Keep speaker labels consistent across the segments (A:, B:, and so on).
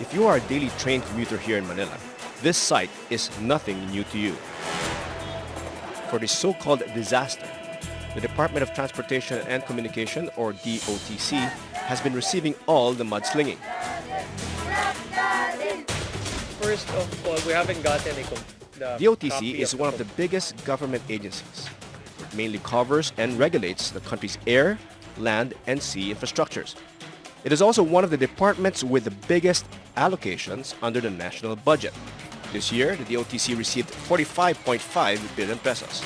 A: If you are a daily train commuter here in Manila, this sight is nothing new to you. For this so-called disaster, the Department of Transportation and Communication, or DOTC, has been receiving all the mudslinging.
B: First of all, we haven't gotten the
A: DOTC is one of the biggest government agencies. It mainly covers and regulates the country's air, land, and sea infrastructures. It is also one of the departments with the biggest allocations under the national budget. This year, the DOTC received 45.5 billion pesos.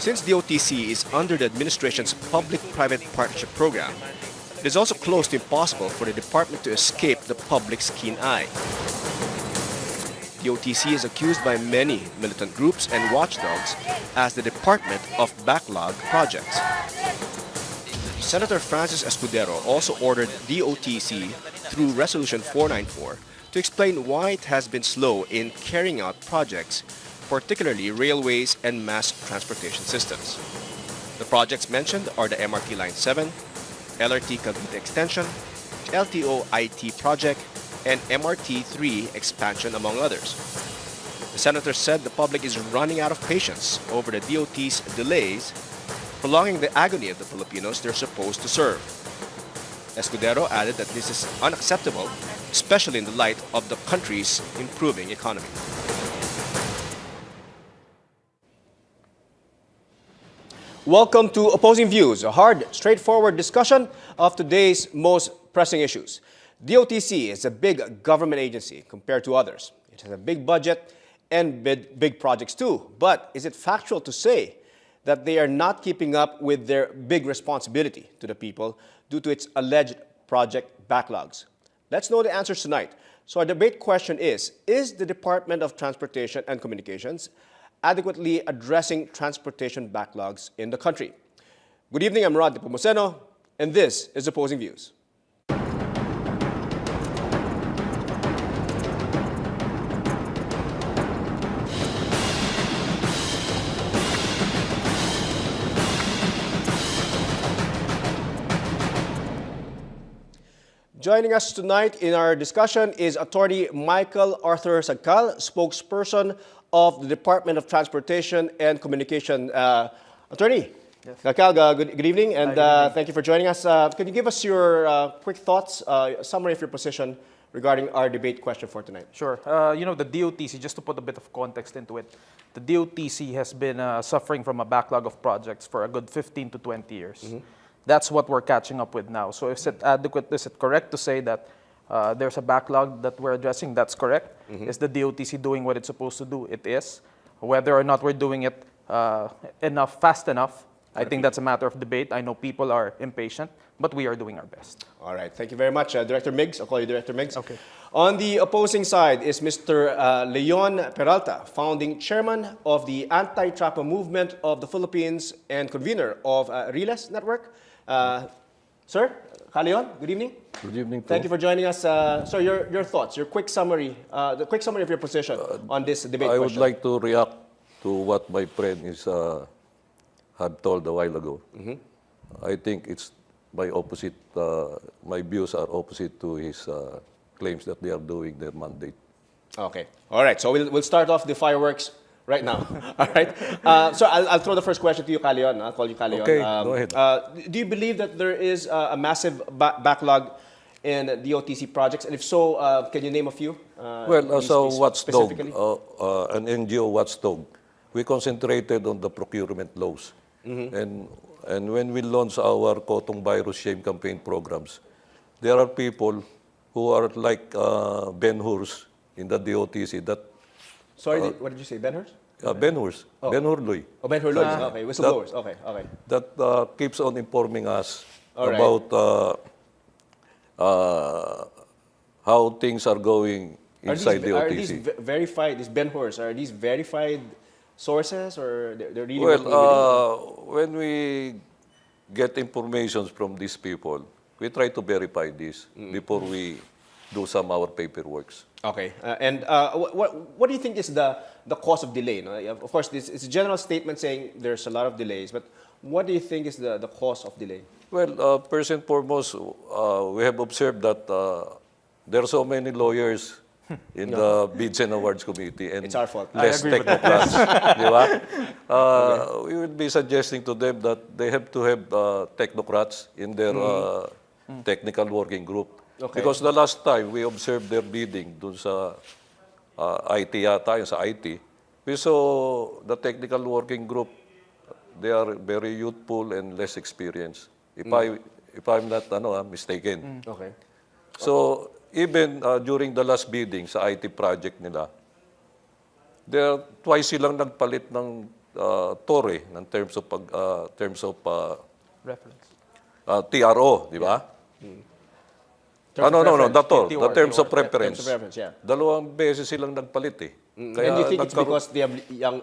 A: Since DOTC is under the administration's public-private partnership program, it is also close to impossible for the department to escape the public's keen eye. DOTC is accused by many militant groups and watchdogs as the department of backlog projects. Senator Francis Escudero also ordered DOTC through Resolution 494 to explain why it has been slow in carrying out projects, particularly railways and mass transportation systems. The projects mentioned are the MRT Line 7, LRT Cavite Extension, LTO IT project, and MRT 3 expansion, among others. The senator said the public is running out of patience over the DOT's delays, prolonging the agony of the Filipinos they're supposed to serve. Escudero added that this is unacceptable, especially in the light of the country's improving economy. Welcome to Opposing Views, a hard, straightforward discussion of today's most pressing issues. DOTC is a big government agency compared to others. It has a big budget and big projects too. But is it factual to say that they are not keeping up with their big responsibility to the people due to its alleged project backlogs? Let's know the answers tonight. So our debate question is the Department of Transportation and Communications adequately addressing transportation backlogs in the country? Good evening, I'm Nepomuceno, and this is Opposing Views. Joining us tonight in our discussion is Attorney Michael Arthur Sagcal, spokesperson of the Department of Transportation and Communication. Attorney, yes. Sagcal, good evening, and thank you for joining us. Can you give us your quick thoughts, summary of your position regarding our debate question for tonight?
C: Sure. You know, the DOTC, just to put a bit of context into it, the DOTC has been suffering from a backlog of projects for a good 15 to 20 years. Mm-hmm. That's what we're catching up with now. So is it adequate, is it correct to say that there's a backlog that we're addressing? That's correct. Mm-hmm. Is the DOTC doing what it's supposed to do? It is. Whether or not we're doing it fast enough, I think that's a matter of debate. I know people are impatient, but we are doing our best.
A: All right. Thank you very much, Director Miggs. I'll call you Director Miggs.
C: Okay.
A: On the opposing side is Mr. Leon Peralta, founding chairman of the Anti-Trapa Movement of the Philippines and convener of Riles Network. Sir, Leon, good evening.
D: Good evening.
A: Thank you for joining us. Sir, your thoughts, your quick summary, the quick summary of your position on this debate
D: I
A: question.
D: would like to react to what my friend had told a while ago. Mm-hmm. I think it's my opposite. My views are opposite to his claims that they are doing their mandate. Okay.
A: All right. So we'll start off the fireworks right now. All right. So I'll throw the first question to you, Leon. I'll call you Leon.
D: Okay, go ahead.
A: Do you believe that there is a massive backlog in DOTC projects? And if so, can you name a few?
D: Well, so watchdog, an NGO watchdog, we concentrated on the procurement laws. Mm-hmm. And when we launched our Kotong Virus Shame campaign programs, there are people who are like Ben Hurs in the DOTC that.
A: Sorry, what did you say? Ben Hurs?
D: Ben Hurs. Oh. Ben Hurloy.
A: Oh, Ben Hurloy. Okay, whistleblowers. Okay.
D: That keeps on informing us about how things are going inside the DOTC. Are
A: these verified, these Ben Hurs, are these verified sources or they're really
D: when we get information from these people, we try to verify this before we do some our paperwork.
A: Okay, and what do you think is the cause of delay? No? Of course, it's a general statement saying there's a lot of delays, but what do you think is the cause of delay?
D: Well, first and foremost, we have observed that there are so many lawyers in the Bids and Awards Committee and
A: It's our fault.
D: less
C: I agree with that.
D: technocrats. Di ba? We would be suggesting to them that they have to have technocrats in their technical working group.
A: Okay.
D: Because the last time we observed their bidding dun sa IT yata, yung sa IT, we saw the technical working group, they are very youthful and less experienced. If I'm not mistaken.
A: Okay.
D: So even during the last bidding sa IT project nila, there twice silang nagpalit ng tore in terms of
C: Reference.
D: TRO, di ba? No, the terms of reference.
A: Terms of reference, yeah.
D: Dalawang beses silang nagpalit eh.
A: And you think it's because they have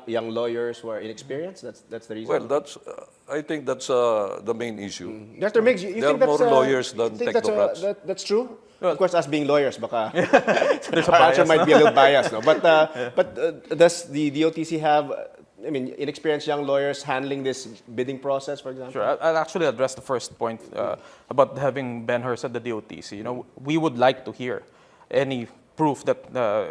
A: young lawyers who are inexperienced? That's the reason?
D: Well, I think that's the main issue.
A: Dr. Miggs, you
D: There
A: think
D: are
A: that's
D: more lawyers than
A: you think
D: technocrats.
A: That's true? Of course, us being lawyers, baka
C: There's a
A: our answer
C: bias,
A: might be a little biased, no? But does the DOTC have, inexperienced young lawyers handling this bidding process, for example?
C: Sure. I'll actually address the first point about having Ben Hurst at the DOTC. You know, we would like to hear any proof that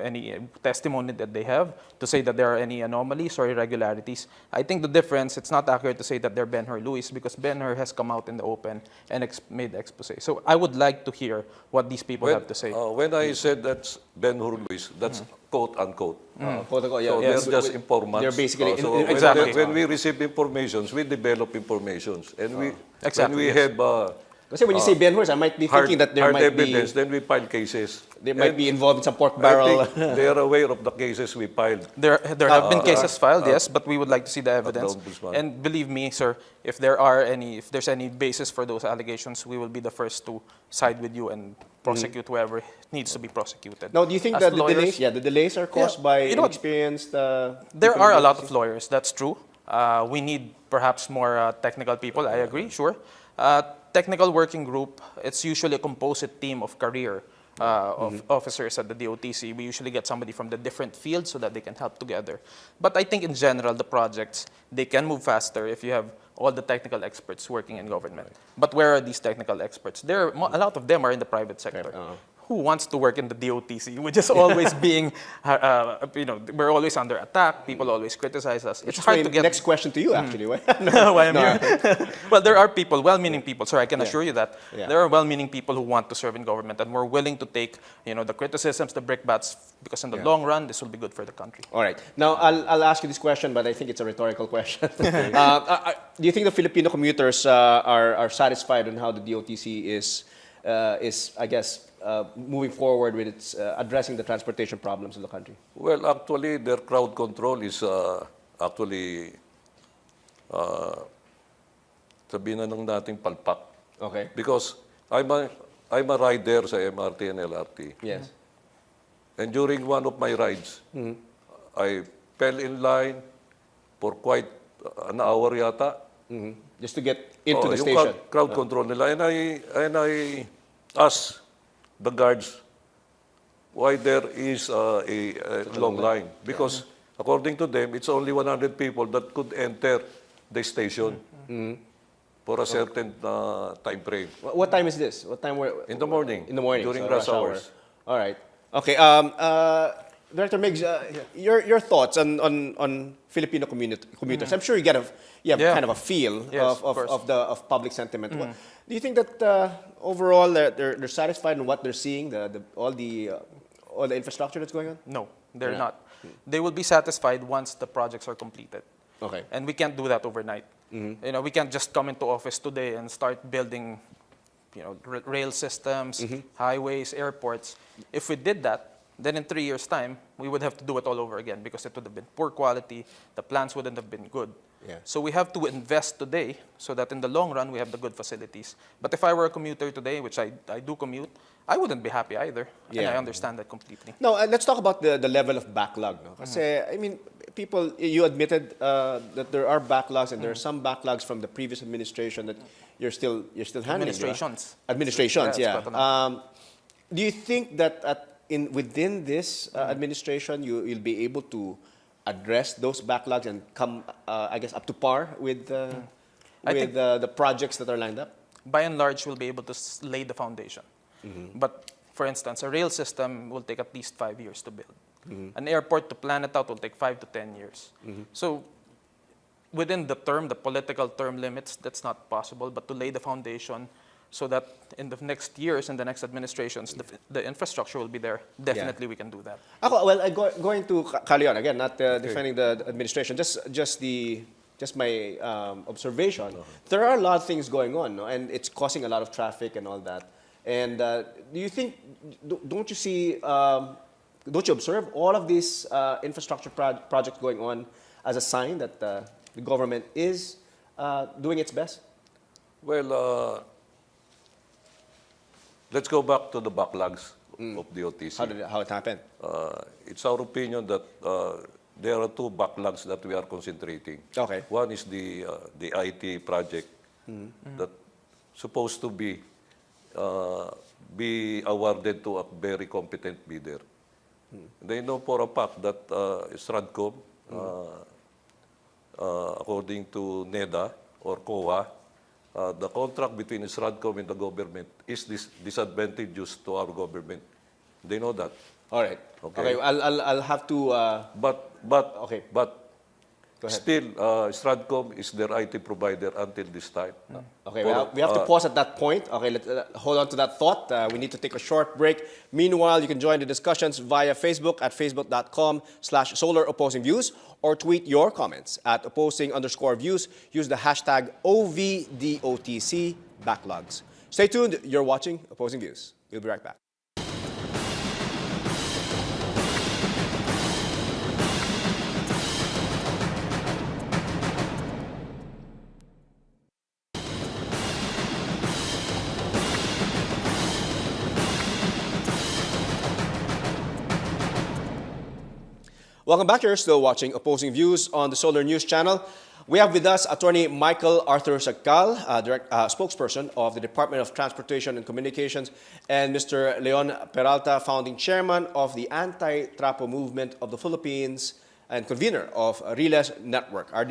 C: any testimony that they have to say that there are any anomalies or irregularities. I think the difference, it's not accurate to say that they're Ben Hur Luis because Ben Hur has come out in the open and made the expose. So I would like to hear what these people have to say.
D: When I said that's Ben Hur Luis, that's quote unquote.
A: Quote unquote, yeah.
D: So
A: Yes.
D: they're just informants.
A: They're basically
D: So
C: Exactly.
D: when we receive informations, we develop informations, and
C: Exactly,
D: when we
C: yes.
D: have
A: Kasi when you say Ben Hurst, I might be thinking that there
D: hard
A: might
D: evidence,
A: be
D: then we file cases.
A: they might be involved in some pork
D: I
A: barrel.
D: think they are aware of the cases we filed.
C: There have been cases filed, yes, but we would like to see the evidence.
D: Ombudsman.
C: And believe me, sir, if there's any basis for those allegations, we will be the first to side with you and prosecute whoever needs to be prosecuted.
A: Now, do you think
C: As
A: that the
C: lawyers-
A: delays are caused
C: Yeah.
A: by
C: You know what?
A: inexperienced
C: There
A: people
C: are
A: in
C: a
A: the
C: lot
A: DOTC?
C: of lawyers, that's true. We need perhaps more technical people, I agree, sure. Technical working group, it's usually a composite team of career of officers at the DOTC. We usually get somebody from the different fields so that they can help together. But I think in general, the projects, they can move faster if you have all the technical experts working in government. But where are these technical experts? A lot of them are in the private sector. Who wants to work in the DOTC, which is always being, we're always under attack. People always criticize us. It's hard to get.
A: Next question to you, actually.
C: Why I'm here. Well, there are people, well-meaning people, sir, I can assure you that.
A: Yeah.
C: There are well-meaning people who want to serve in government and we're willing to take, the criticisms, the brickbats, because in the long run, this will be good for the country.
A: All right. Now, I'll ask you this question, but I think it's a rhetorical question. Do you think the Filipino commuters are satisfied on how the DOTC is, I guess, moving forward with its addressing the transportation problems of the country?
D: Well, actually, their crowd control is sabihin na nung nating palpak.
A: Okay.
D: Because I'm a rider sa MRT and LRT.
A: Yes.
D: And during one of my rides, I fell in line for quite an hour yata.
A: Just to get into the
D: yung
A: station.
D: crowd control nila. And I asked the guards why there is a long line. Because according to them, it's only 100 people that could enter the station for a certain time frame.
A: What time is this? What time were
D: In the morning.
A: In the morning.
D: During
A: so
D: rush
A: hour.
D: hours.
A: All right. Okay. Director Miggs, your thoughts on Filipino commuters? I'm sure you have kind of a feel
C: Yes,
A: of public sentiment. Do you think that overall they're satisfied in what they're seeing, all the infrastructure that's going on?
C: No, they're not. They will be satisfied once the projects are completed.
A: Okay.
C: And we can't do that overnight. We can't just come into office today and start building, rail systems, highways, airports. If we did that, then in 3 years' time, we would have to do it all over again because it would have been poor quality, the plans wouldn't have been good.
A: Yeah.
C: So we have to invest today so that in the long run, we have the good facilities. But if I were a commuter today, which I do commute, I wouldn't be happy either. And
A: Yeah.
C: I understand that completely.
A: Now, let's talk about the level of backlog. No? Kasi, I mean, you admitted that there are backlogs, and there are some backlogs from the previous administration that you're still handling.
C: Administrations.
A: Right? Administrations,
C: Yeah,
A: yeah.
C: it's quite
A: Do you think that within this administration, you'll be able to address those backlogs and come, I guess, up to par with the projects that are lined up?
C: by and large, we'll be able to lay the foundation. But for instance, a rail system will take at least 5 years to build. An airport, to plan it out, will take 5 to 10 years. So within the political term limits, that's not possible, but to lay the foundation so that in the next years, in the next administrations, the infrastructure will be there. Definitely we can do that.
A: Going to Leon, again, not defending the administration, just my observation. There are a lot of things going on, no? And it's causing a lot of traffic and all that. And do you think, don't you observe all of these infrastructure projects going on as a sign that the government is doing its best?
D: Well, let's go back to the backlogs of DOTC.
A: How it happened?
D: It's our opinion that there are two backlogs that we are concentrating.
A: Okay.
D: One is the IT project that supposed to be awarded to a very competent bidder. They know for a fact that Stratcom, according to NEDA or COA, the contract between Stratcom and the government is disadvantageous to our government. They know that.
A: All right. Okay. I'll have to. Okay.
D: But
A: Go ahead.
D: still, Stratcom is their IT provider until this time.
A: Okay, we have to pause at that point. Okay, let's hold on to that thought. We need to take a short break. Meanwhile, you can join the discussions via Facebook at facebook.com/solaropposingviews or tweet your comments at opposing_views. Use the hashtag OVDOTC backlogs. Stay tuned. You're watching Opposing Views. We'll be right back. Welcome back. You're still watching Opposing Views on the Solar News Channel. We have with us Attorney Michael Arthur Sagcal, spokesperson of the Department of Transportation and Communications, and Mr. Leon Peralta, founding chairman of the Anti-Trapo Movement of the Philippines and convener of Riles Network. Our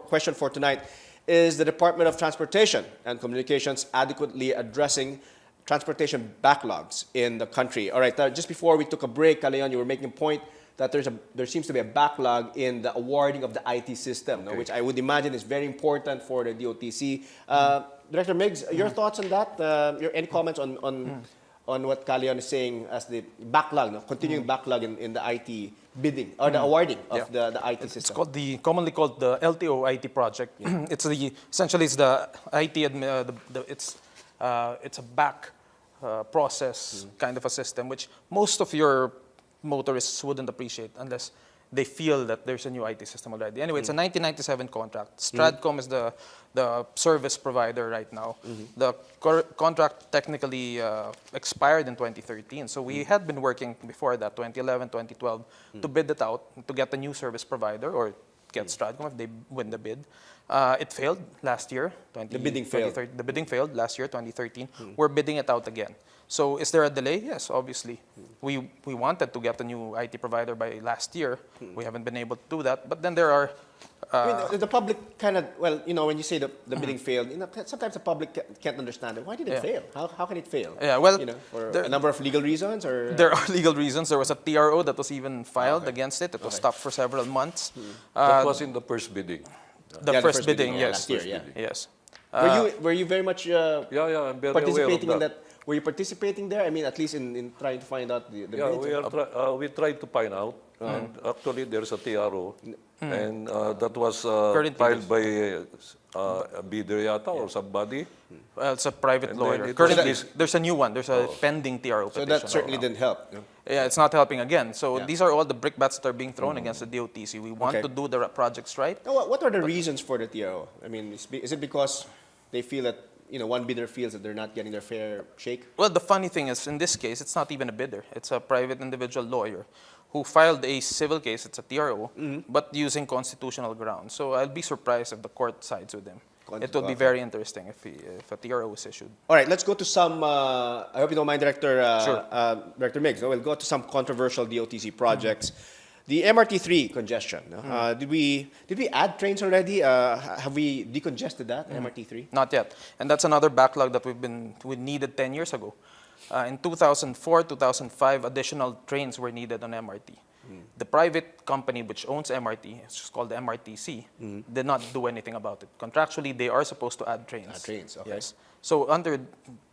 A: question for tonight is the Department of Transportation and Communications adequately addressing transportation backlogs in the country? All right, just before we took a break, Leon, you were making a point that there seems to be a backlog in the awarding of the IT system, no, which I would imagine is very important for the DOTC. Director Miggs, your thoughts on that? Any comments on what Leon is saying as the backlog, no, continuing backlog in the IT bidding or the awarding of the IT system?
C: It's called commonly called the LTO IT project. Essentially it's the IT it's a back process kind of a system, which most of your motorists wouldn't appreciate unless they feel that there's a new IT system already. Anyway, it's a 1997 contract. Stratcom is the service provider right now. The contract technically expired in 2013. So we had been working before that, 2011, 2012, to bid it out, to get a new service provider or get Stratcom if they win the bid. It failed last year.
A: The bidding failed.
C: The bidding failed last year, 2013. We're bidding it out again. So is there a delay? Yes, obviously. We wanted to get a new IT provider by last year. We haven't been able to do that. But then there are...
A: I mean, the public kind of, well, you know, when you say the bidding failed, you know, sometimes the public can't understand it. Why did it fail? How can it fail?
C: Yeah, well,
A: you know, for a number of legal reasons, or
C: there are legal reasons. There was a TRO that was even filed against it. It was stopped for several months.
D: That was in the first bidding.
C: The first bidding,
A: last
C: yes.
A: year,
C: Yes.
A: Were you very much
D: I'm very
A: participating
D: aware
A: in
D: of
A: that? Were you participating there? I mean, at least in trying to find out the bids?
D: We tried to find out, and actually there's a TRO, and that was filed by a bidder yata or somebody.
C: Well, it's a private
D: And
C: lawyer.
D: then
C: Currently, there's a new one. There's a pending TRO
A: So
C: petition.
A: that certainly didn't help.
C: Yeah, it's not helping again. So these are all the brickbats that are being thrown against the DOTC. We want to do the projects right.
A: Now, what are the reasons for the TRO? I mean, is it because they feel that, you know, one bidder feels that they're not getting their fair shake?
C: Well, the funny thing is, in this case, it's not even a bidder. It's a private individual lawyer who filed a civil case. It's a TRO, but using constitutional grounds. So I'll be surprised if the court sides with him. It would be very interesting if a TRO is issued.
A: All right, let's go to some, I hope you don't mind, Director
C: Sure.
A: Director Miggs. We'll go to some controversial DOTC projects. The MRT3 congestion. No? Did we add trains already? Have we decongested that MRT3?
C: Not yet. And that's another backlog that we needed 10 years ago. In 2004, 2005, additional trains were needed on MRT. The private company which owns MRT, it's just called the MRTC, did not do anything about it. Contractually, they are supposed to add trains.
A: Add trains, okay.
C: Yes. So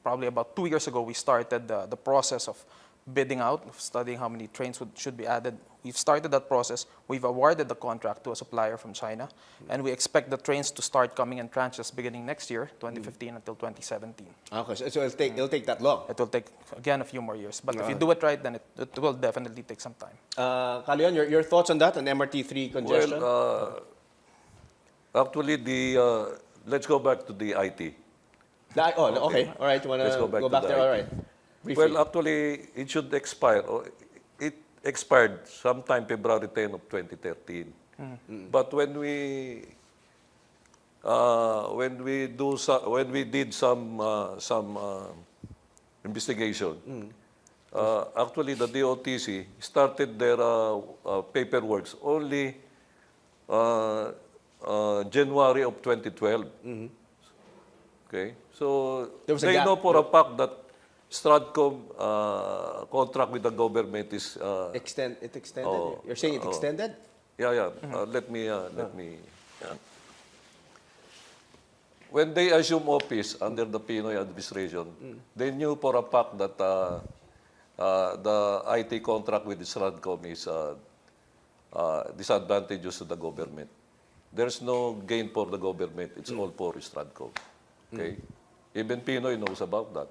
C: probably about 2 years ago, we started the process of bidding out, studying how many trains should be added. We've started that process. We've awarded the contract to a supplier from China, and we expect the trains to start coming in tranches beginning next year, 2015 until 2017.
A: Okay, so it'll take that long.
C: It will take, again, a few more years. But if you do it right, then it will definitely take some time.
A: Leon, your thoughts on that, on MRT3 congestion?
D: Well, actually, let's go back to the IT.
A: Okay. All right. You want to go back there? All right. Briefly.
D: Well, actually, it should expire. It expired sometime February 10 of 2013. But when we did some investigation, actually the DOTC started their paperwork only January of 2012. Okay, so they know for a fact that Stratcom contract with the government is
A: extended. You're saying it extended?
D: Yeah. Let me. When they assume office under the Pinoy administration, they knew for a fact that the IT contract with the Stratcom is disadvantageous to the government. There's no gain for the government. It's all for Stratcom. Okay, even Pinoy knows about that.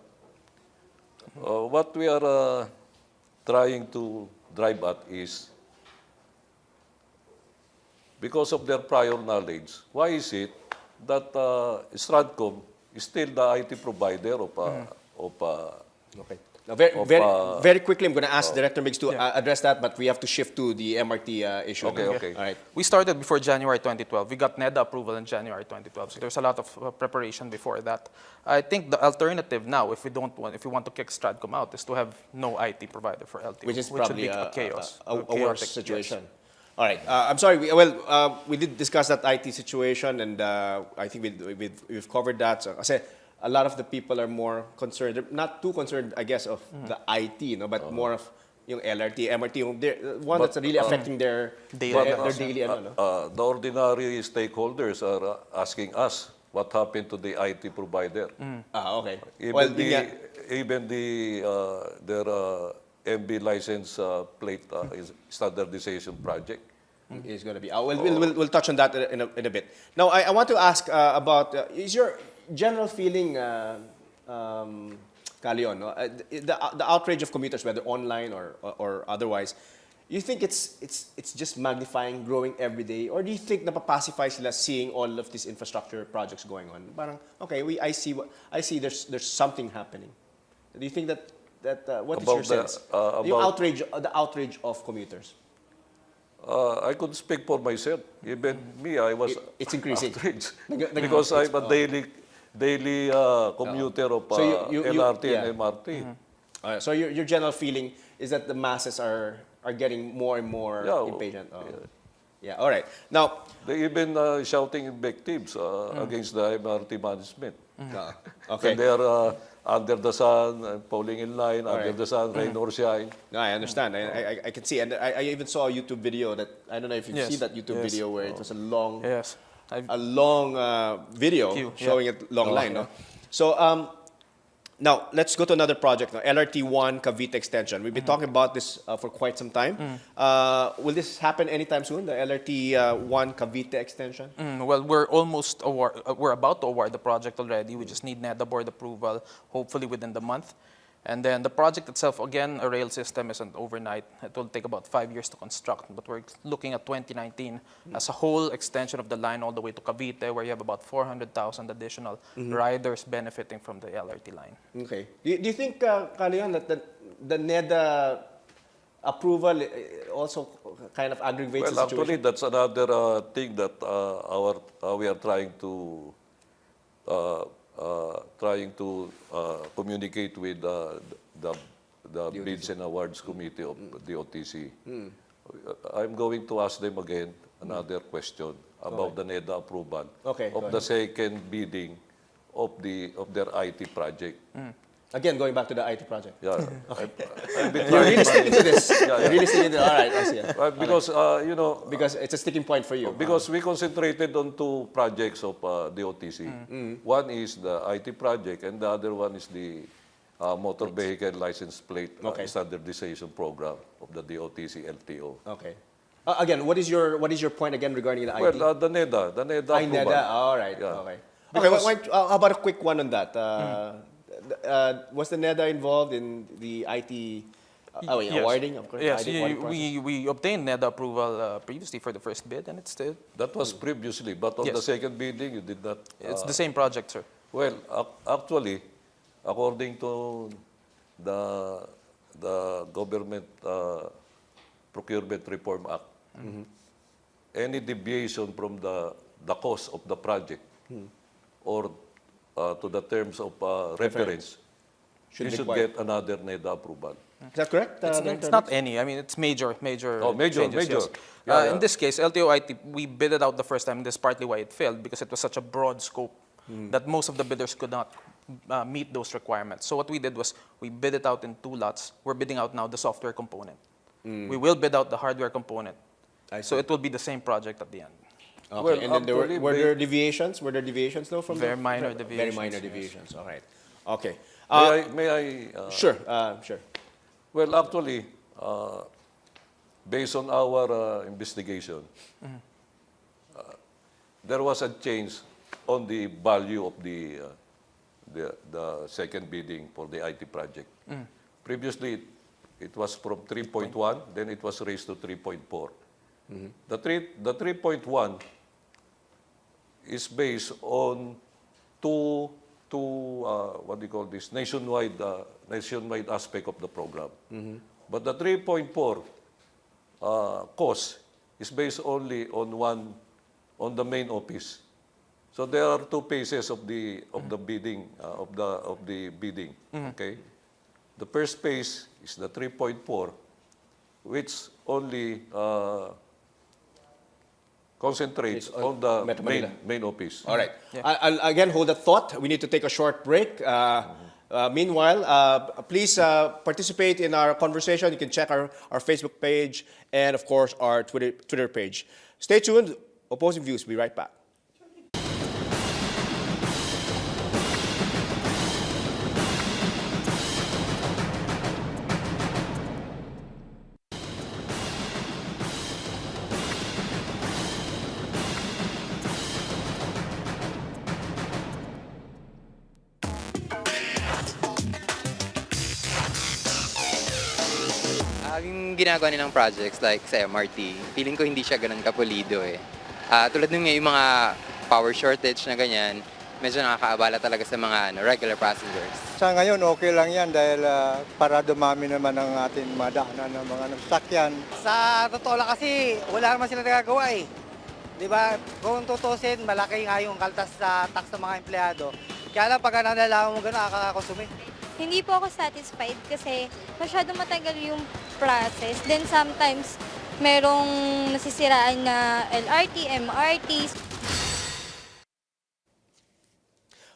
D: What we are trying to drive at is, because of their prior knowledge, why is it that Stratcom is still the IT provider of
A: Okay. Now, very quickly, I'm going to ask Director Miggs to address that, but we have to shift to the MRT issue.
D: Okay.
A: All right.
C: We started before January 2012. We got NEDA approval in January 2012. So there's a lot of preparation before that. I think the alternative now, if we want to kick Stratcom out, is to have no IT provider for LTO,
A: Which is
C: would
A: probably
C: be a chaos.
A: a worse
C: chaotic
A: situation.
C: Yes.
A: All right. I'm sorry. We did discuss that IT situation, and I think we've covered that. So I said a lot of the people are more concerned. They're not too concerned, I guess, of the IT, but more of LRT, MRT, one that's really affecting their daily.
D: The ordinary stakeholders are asking us what happened to the IT provider.
A: Okay.
D: Even their MB license plate standardization project
A: is going to be. We'll touch on that in a bit. Now, I want to ask about is your general feeling, Leon, the outrage of commuters, whether online or otherwise, you think it's just magnifying, growing every day, or do you think napapacify sila seeing all of these infrastructure projects going on? Parang, okay, I see there's something happening. Do you think that what is your sense? The outrage of commuters.
D: I could speak for myself. Even me, I was
A: it's increasing
D: outraged because I'm a daily commuter of LRT and MRT.
A: So your general feeling is that the masses are getting more and more impatient. Yeah. All right. Now
D: they even shouting invectives against the MRT management.
A: Okay.
D: And they are under the sun, falling in line, under the sun, rain or shine.
A: No, I understand. I can see, and I even saw a YouTube video that I don't know if you've seen that YouTube video where it was a long, video showing a long line. No? So now let's go to another project. Now, LRT1 Cavite extension. We've been talking about this for quite some time. Will this happen anytime soon? The LRT1 Cavite extension?
C: Well, we're about to award the project already. We just need NEDA board approval, hopefully within the month. And then the project itself, again, a rail system isn't overnight. It will take about 5 years to construct, but we're looking at 2019 as a whole extension of the line all the way to Cavite, where you have about 400,000 additional riders benefiting from the LRT line.
A: Okay. Do you think, Leon, that the NEDA approval also kind of aggravates the situation?
D: Actually, that's another thing that we are trying to communicate with the Bids and Awards Committee of the DOTC. I'm going to ask them again another question about the NEDA approval
A: Okay, go
D: of the second bidding of their IT project.
A: Again, going back to the IT project.
D: Yeah. I've been
A: You're really
D: trying
A: sticking to this. You're really sticking to all right, I see.
D: because you know,
A: Because it's a sticking point for you.
D: because we concentrated on two projects of DOTC. One is the IT project, and the other one is the motor vehicle license plate standardization program of the DOTC LTO.
A: Okay. Again, what is your point again regarding the IT?
D: Well, the NEDA approval.
A: NEDA. All right.
D: Yeah.
A: Okay. Okay. How about a quick one on that? Was the NEDA involved in the IT
C: Yes.
A: awarding? Of course.
C: Yes,
A: IT awarding process?
C: we obtained NEDA approval previously for the first bid, and it's still
D: That was previously, but on
C: Yes.
D: the second bidding, you did not.
C: it's the same project, sir.
D: Well, actually, according to the Government Procurement Reform Act, any deviation from the cost of the project or to the terms of reference, you should get another NEDA approval.
A: Is that correct?
C: It's not any. I mean, it's major
D: Oh, major,
C: changes,
D: major.
C: yes.
D: Yeah,
C: In this case, LTO IT, we bid it out the first time. This is partly why it failed, because it was such a broad scope that most of the bidders could not meet those requirements. So what we did was we bid it out in 2 lots. We're bidding out now the software component. We will bid out the hardware component. So it will be the same project at the end.
A: Okay.
D: Well,
A: And then
D: actually,
A: were there deviations? Were there deviations though from
C: Very
A: the,
C: minor
A: Very
C: deviations,
A: minor
C: yes.
A: deviations. All right. Okay.
D: May I
A: Sure. Sure.
D: Well, actually, based on our investigation, there was a change on the value of the second bidding for the IT project. Previously, it was from 3.1, then it was raised to 3.4. The 3.1 is based on two what do you call this, nationwide aspect of the program. But the 3.4 cost is based only on the main office. So there are 2 phases of the bidding of the bidding. Okay, the first phase is the 3.4, which only concentrates on the
A: Metro Manila.
D: main office.
A: All right. I'll again hold that thought. We need to take a short break. Meanwhile, please participate in our conversation. You can check our Facebook page and, of course, our Twitter page. Stay tuned. Opposing Views. We'll be right back.
E: Yung ginagawa nilang projects like sa MRT, feeling ko hindi siya ganun kapulido eh. Tulad nung yung mga power shortage na ganyan, medyo nakakaabala talaga sa mga regular passengers.
F: Sa ngayon, okay lang yan dahil para dumami naman ang ating madaanan ng mga nagsakyan.
G: Sa totoo lang kasi, wala naman sila nagagawa eh. Di ba? Kung tutusin, malaki nga yung kaltas sa tax ng mga empleyado. Kaya lang pagka nalalaman mo gano'n, nakakakonsumi.
H: Hindi po ako satisfied kasi masyado matagal yung process. Then sometimes, merong nasisiraan na LRT, MRT.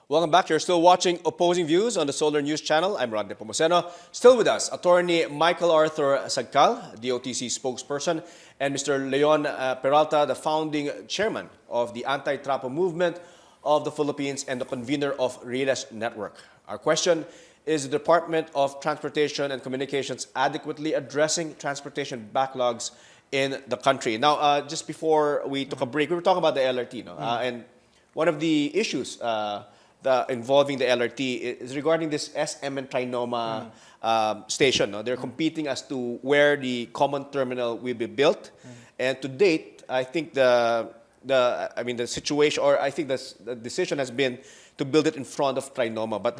A: Welcome back. You're still watching Opposing Views on the Solar News Channel. I'm Ron Nepomuceno. Still with us, Attorney Michael Arthur Sagcal, DOTC spokesperson, and Mr. Leon Peralta, the founding chairman of the anti-trapo movement of the Philippines and the convener of Reales Network. Our question: is the Department of Transportation and Communications adequately addressing transportation backlogs in the country? Now, just before we took a break, we were talking about the LRT, no? And one of the issues involving the LRT is regarding this SM and Trinoma station. No? They're competing as to where the common terminal will be built. And to date, I think the situation, or I think the decision has been to build it in front of Trinoma. But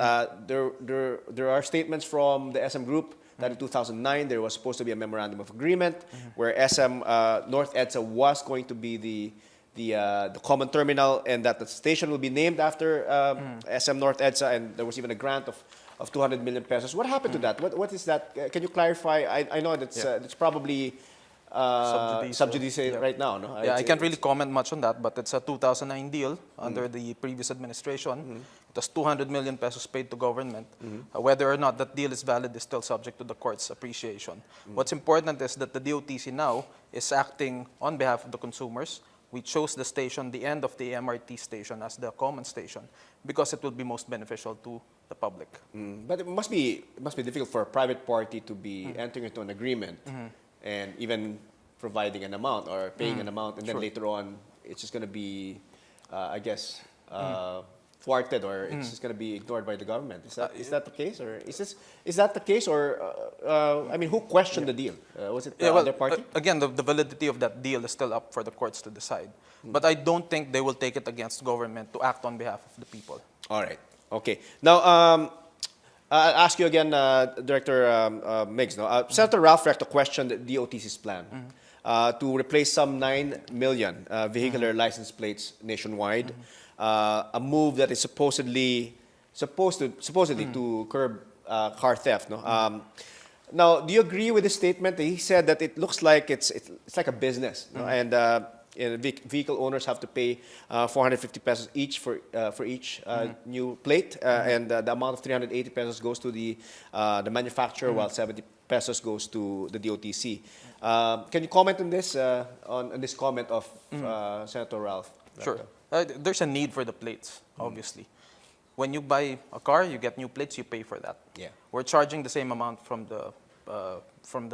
A: there are statements from the SM Group that in 2009 there was supposed to be a memorandum of agreement where SM North EDSA was going to be the common terminal, and that the station will be named after SM North EDSA, and there was even a grant of 200 million pesos. What happened to that? What is that? Can you clarify? I know that's probably subjudice right now, no?
C: Yeah, I can't really comment much on that, but it's a 2009 deal under the previous administration. It was 200 million pesos paid to government. Whether or not that deal is valid is still subject to the court's appreciation. What's important is that the DOTC now is acting on behalf of the consumers. We chose the station, the end of the MRT station, as the common station because it will be most beneficial to the public.
A: But it must be difficult for a private party to be entering into an agreement and even providing an amount or paying an amount, and then later on it's just going to be, I guess, thwarted, or it's just going to be ignored by the government. Is that the case, or is that the case, or I mean, who questioned the deal? Was it the other party?
C: Again, the validity of that deal is still up for the courts to decide. But I don't think they will take it against government to act on behalf of the people.
A: All right. Okay. Now, I'll ask you again, Director Miggs. No? Senator Ralph Recto questioned the DOTC's plan to replace some 9 million vehicular license plates nationwide, a move that is supposedly to curb car theft. No? Now, do you agree with his statement? He said that it looks like it's like a business, no? And vehicle owners have to pay 450 pesos each for each new plate, and the amount of 380 pesos goes to the manufacturer, while 70 pesos goes to the DOTC. Can you comment on this on this comment of Senator Ralph?
C: Sure. There's a need for the plates, obviously. When you buy a car, you get new plates, you pay for that.
A: Yeah.
C: We're charging the same amount from the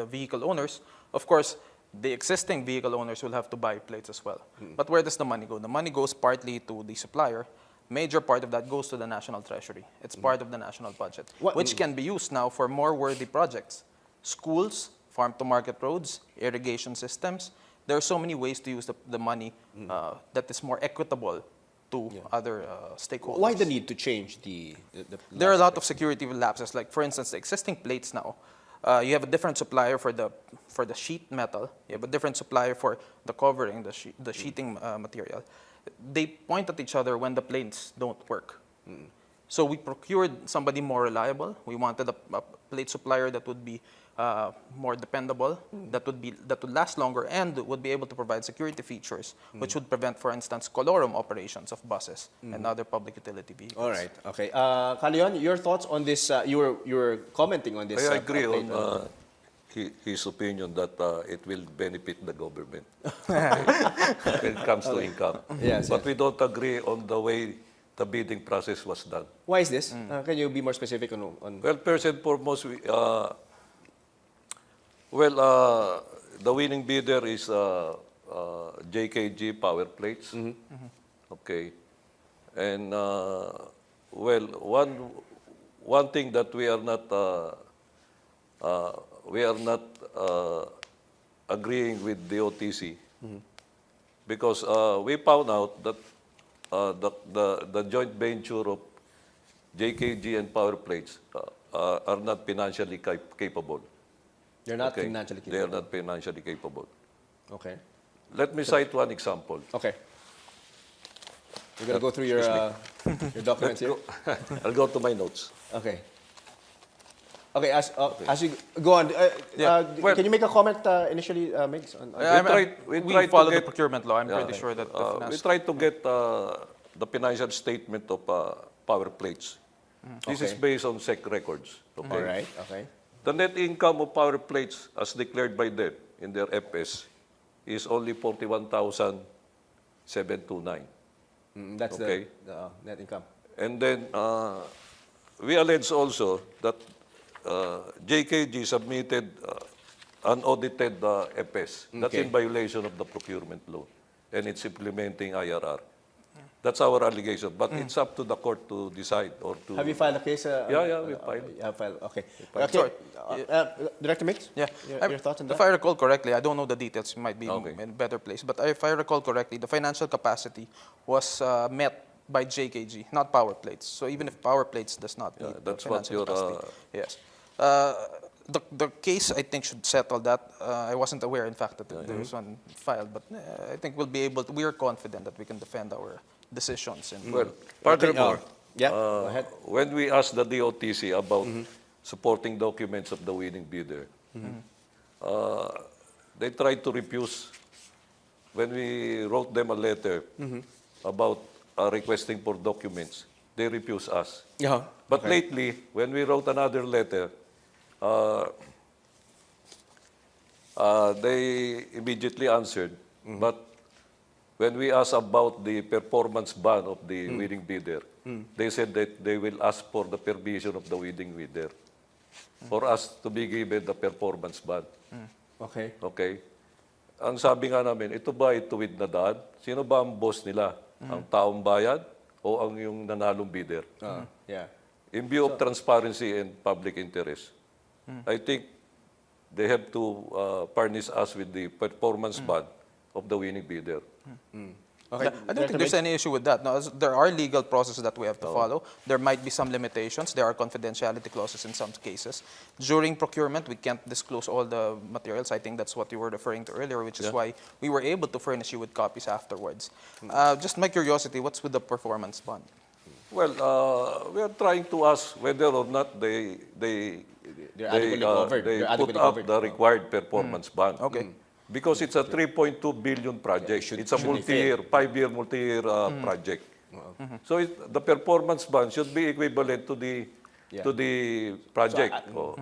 C: vehicle owners. Of course, the existing vehicle owners will have to buy plates as well. But where does the money go? The money goes partly to the supplier. Major part of that goes to the national treasury. It's part of the national budget, which can be used now for more worthy projects. Schools, farm-to-market roads, irrigation systems. There are so many ways to use the money that is more equitable to other stakeholders.
A: Why the need to change the
C: There are a lot of security lapses. Like, for instance, the existing plates now, you have a different supplier for the sheet metal. You have a different supplier for the covering, the sheeting material. They point at each other when the plates don't work. So we procured somebody more reliable. We wanted a plate supplier that would be more dependable, that would last longer, and would be able to provide security features, which would prevent, for instance, colorum operations of buses and other public utility vehicles.
A: All right. Okay. Leon, your thoughts on this? You were commenting on this.
D: I agree on his opinion that it will benefit the government when it comes to income.
A: Yes,
D: but we don't agree on the way the bidding process was done.
A: Why is this? Can you be more specific on?
D: Well, first and foremost, the winning bidder is JKG Power Plates. Okay, and one thing that we are not agreeing with the DOTC because we found out that the joint venture of JKG and Power Plates are not financially capable.
A: They're not financially capable.
D: They are not financially capable.
A: Okay.
D: Let me cite one example.
A: Okay. You're going to go through your documents here?
D: I'll go to my notes.
A: Okay. Okay, as you go on, can you make a comment initially, Miggs?
C: We follow the procurement law. I'm pretty sure that
D: we tried to get the financial statement of Power Plates. This is based on SEC records. Okay?
A: All right, okay.
D: The net income of Power Plates, as declared by them in their FS, is only 41,729.
A: That's
D: okay?
A: the net income.
D: And then we allege also that JKG submitted unaudited FS. That's in violation of the procurement law, and it's implementing IRR. That's our allegation, but it's up to the court to decide or to...
A: Have you filed a case?
D: Yeah, we filed.
A: You have filed, okay.
C: Sorry.
A: Director Miggs?
C: Yeah.
A: Your thoughts on that?
C: If I recall correctly, I don't know the details, you might be in a better place, but if I recall correctly, the financial capacity was met by JKG, not Power Plates. So even if Power Plates does not meet
D: that's
C: the
D: what
C: financial capacity.
D: your...
C: Yes. The case, I think, should settle that. I wasn't aware, in fact, that there was one filed, but I think we'll be able to, we are confident that we can defend our decisions.
D: Well, furthermore,
A: go ahead.
D: When we asked the DOTC about supporting documents of the winning bidder, they tried to refuse when we wrote them a letter about requesting for documents. They refused us.
A: Yeah.
D: But lately, when we wrote another letter, they immediately answered. But when we asked about the performance bond of the winning bidder, they said that they will ask for the permission of the winning bidder for us to be given the performance bond.
A: Okay.
D: Okay? Ang sabi nga namin, ito ba ituwid na daan? Sino ba ang boss nila? Ang taong bayan o ang yung nanalong bidder?
A: Yeah.
D: In view of transparency and public interest, I think they have to furnish us with the performance bond of the winning bidder.
A: Okay.
C: I don't think there's any issue with that. No, there are legal processes that we have to follow. There might be some limitations. There are confidentiality clauses in some cases. During procurement, we can't disclose all the materials. I think that's what you were referring to earlier, which is why we were able to furnish you with copies afterwards. Just my curiosity, what's with the performance bond?
D: Well, we are trying to ask whether or not they put up the required performance bond.
C: Okay.
D: Because it's a 3.2 billion project. It's a multi-year, 5-year multi-year project. So the performance bond should be equivalent to the project.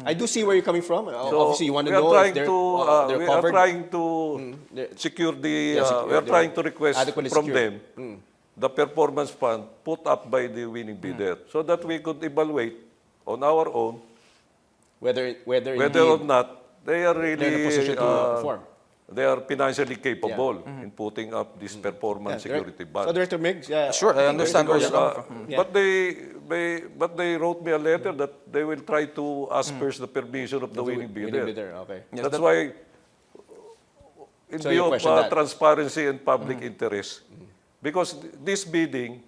A: I do see where you're coming from.
D: So
A: Obviously, you want to
D: we are
A: know
D: trying
A: if
D: to
A: they're covered.
D: We are trying to secure the. We are trying to request
A: adequately
D: from
A: secured.
D: them the performance fund put up by the winning bidder, so that we could evaluate on our own
A: whether
D: or not they are
A: they're in a
D: really
A: position to perform.
D: they are financially capable in putting up this performance security bond.
A: So, Director Miggs,
C: Sure, I understand where you're coming from.
D: But they wrote me a letter that they will try to ask first the permission of the winning bidder.
A: Okay.
C: Yes,
D: That's why, in
A: So
D: view
A: you
D: of
A: question that?
D: transparency and public interest, because this bidding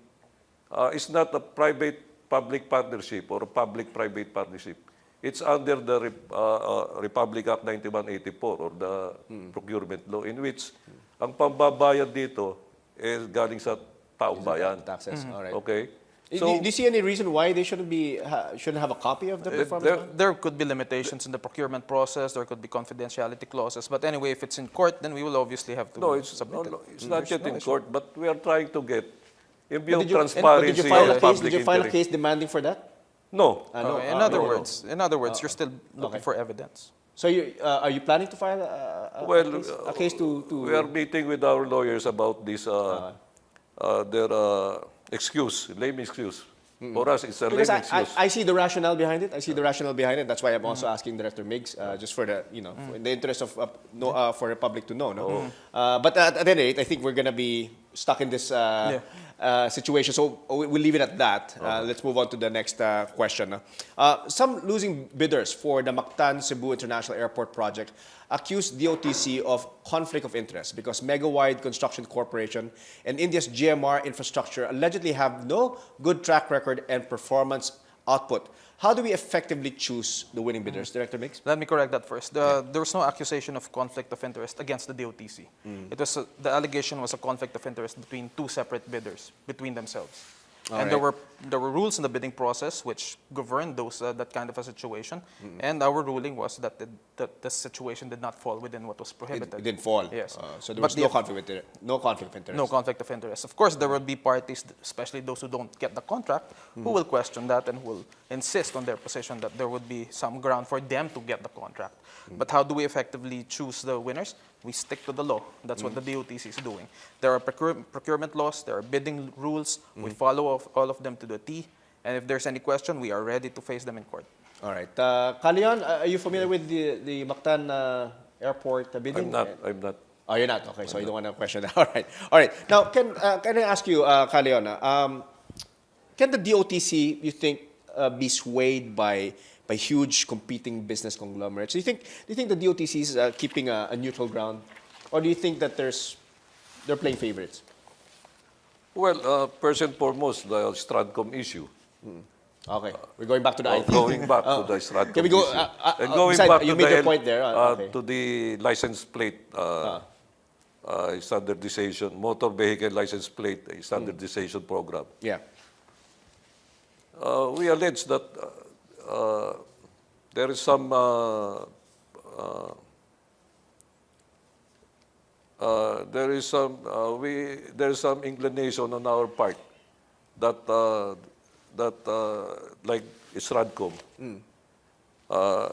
D: is not a private-public partnership or a public-private partnership. It's under the Republic Act 9184 or the procurement law, in which ang pambabayad dito is galing sa taong bayan.
A: Taxes. All right.
D: Okay?
A: Do you see any reason why they shouldn't have a copy of the performance bond?
C: There could be limitations in the procurement process. There could be confidentiality clauses. But anyway, if it's in court, then we will obviously have to submit it.
D: It's not yet in court, but we are trying to get, in view of
A: Did you
D: transparency and public
A: Did you file a
D: interest.
A: case demanding for that?
D: No.
A: No.
C: In other words, you're still looking for evidence.
A: So are you planning to file a case to?
D: We are meeting with our lawyers about this, their lame excuse. For us, it's a lame
A: Because
D: excuse.
A: I see the rationale behind it. That's why I'm also asking Director Miggs, just for the in the interest of for the public to know. No? But at any rate, I think we're gonna be stuck in this situation. So we'll leave it at that. Let's move on to the next question. Some losing bidders for the Mactan-Cebu International Airport project accused DOTC of conflict of interest because Megawide Construction Corporation and India's GMR Infrastructure allegedly have no good track record and performance output. How do we effectively choose the winning bidders, Director Miggs?
C: Let me correct that first. There was no accusation of conflict of interest against the DOTC. It was the allegation was a conflict of interest between two separate bidders, between themselves. And there were rules in the bidding process which governed that kind of a situation. And our ruling was that the situation did not fall within what was prohibited.
A: It didn't fall.
C: Yes.
A: So there was no conflict of interest.
C: No conflict of interest. Of course, there will be parties, especially those who don't get the contract, who will question that and who will insist on their position that there would be some ground for them to get the contract. But how do we effectively choose the winners? We stick to the law. That's what the DOTC is doing. There are procurement laws, there are bidding rules. We follow all of them to the T. And if there's any question, we are ready to face them in court.
A: All right. Leon, are you familiar with the Mactan Airport bidding?
D: I'm not.
A: Oh, you're not? Okay, so you don't want to question that. All right. All right. Now, can I ask you, Leon, can the DOTC, you think, be swayed by huge competing business conglomerates? Do you think the DOTC is keeping a neutral ground, or do you think that they're playing favorites?
D: Well, first and foremost, the Stratcom issue.
A: Okay, we're going back to the IT.
D: Going back to the Stratcom
A: Can we go?
D: issue. And going back
A: you made your point there. Okay.
D: To the license plate standardization, motor vehicle license plate standardization program.
A: Yeah.
D: We allege that there is some there is some inclination on our part that like Isradcom.